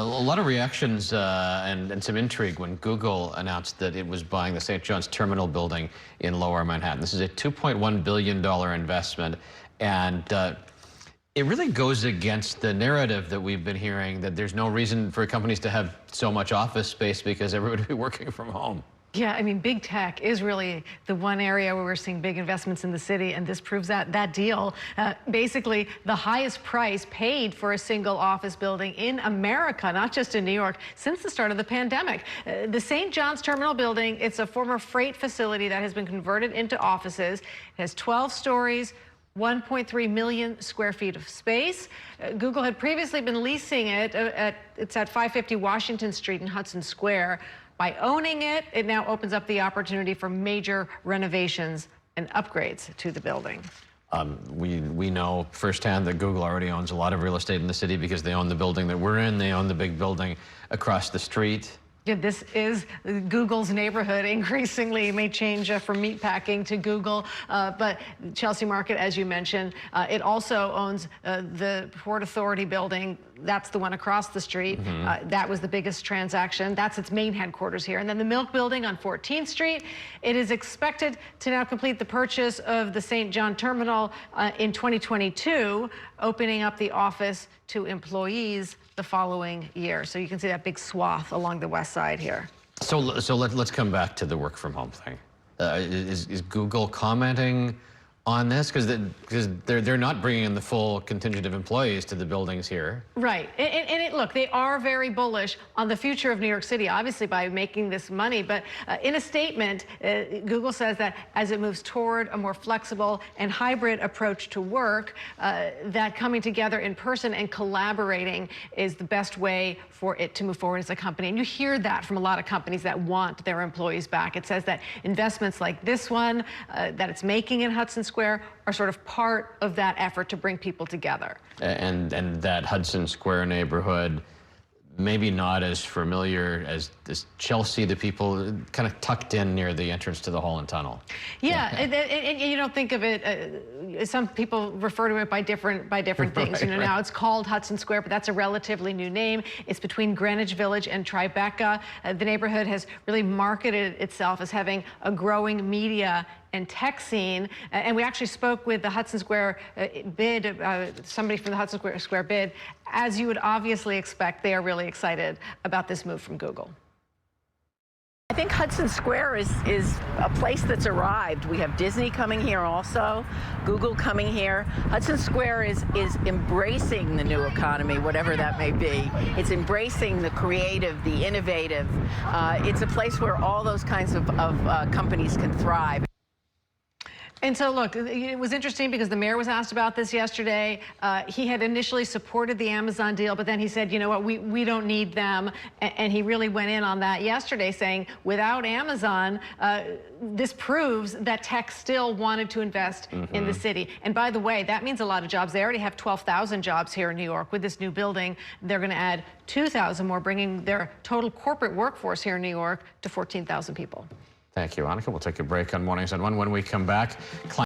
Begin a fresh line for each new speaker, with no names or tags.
A lot of reactions and some intrigue when Google announced that it was buying the St. John's Terminal building in Lower Manhattan. This is a $2.1 billion investment, and it really goes against the narrative that we've been hearing that there's no reason for companies to have so much office space because everybody would be working from home.
Yeah, I mean, big tech is really the one area where we're seeing big investments in the city, and this proves that deal. Basically, the highest price paid for a single office building in America, not just in New York, since the start of the pandemic. The St. John's Terminal building, it's a former freight facility that has been converted into offices. It has 12 stories, 1.3 million square feet of space. Google had previously been leasing it. It's at 550 Washington Street in Hudson Square. By owning it, it now opens up the opportunity for major renovations and upgrades to the building.
We know firsthand that Google already owns a lot of real estate in the city because they own the building that we're in. They own the big building across the street.
Yeah, this is Google's neighborhood. Increasingly may change from meatpacking to Google, but Chelsea Market, as you mentioned, it also owns the Port Authority building. That's the one across the street. That was the biggest transaction. That's its main headquarters here. And then the Milk building on 14th Street. It is expected to now complete the purchase of the St. John Terminal in 2022, opening up the office to employees the following year. So you can see that big swath along the west side here.
So let's come back to the work from home thing. Is Google commenting on this? Because they're not bringing in the full contingent of employees to the buildings here.
Right. Look, they are very bullish on the future of New York City, obviously, by making this money. But in a statement, Google says that as it moves toward a more flexible and hybrid approach to work, that coming together in person and collaborating is the best way for it to move forward as a company. And you hear that from a lot of companies that want their employees back. It says that investments like this one that it's making in Hudson Square are sort of part of that effort to bring people together.
And that Hudson Square neighborhood, maybe not as familiar as Chelsea, the people kind of tucked in near the entrance to the Holland Tunnel.
Yeah, and you don't think of it, some people refer to it by different things.
Right.
Now it's called Hudson Square, but that's a relatively new name. It's between Greenwich Village and Tribeca. The neighborhood has really marketed itself as having a growing media and tech scene, and we actually spoke with the Hudson Square bid, somebody from the Hudson Square bid. As you would obviously expect, they are really excited about this move from Google.
I think Hudson Square is a place that's arrived. We have Disney coming here also, Google coming here. Hudson Square is embracing the new economy, whatever that may be. It's embracing the creative, the innovative. It's a place where all those kinds of companies can thrive.
And so, look, it was interesting because the mayor was asked about this yesterday. He had initially supported the Amazon deal, but then he said, you know what, we don't need them. And he really went in on that yesterday, saying without Amazon, this proves that tech still wanted to invest in the city. And by the way, that means a lot of jobs. They already have 12,000 jobs here in New York. With this new building, they're going to add 2,000 more, bringing their total corporate workforce here in New York to 14,000 people.
Thank you, Annika. We'll take a break on Mornings on One. When we come back,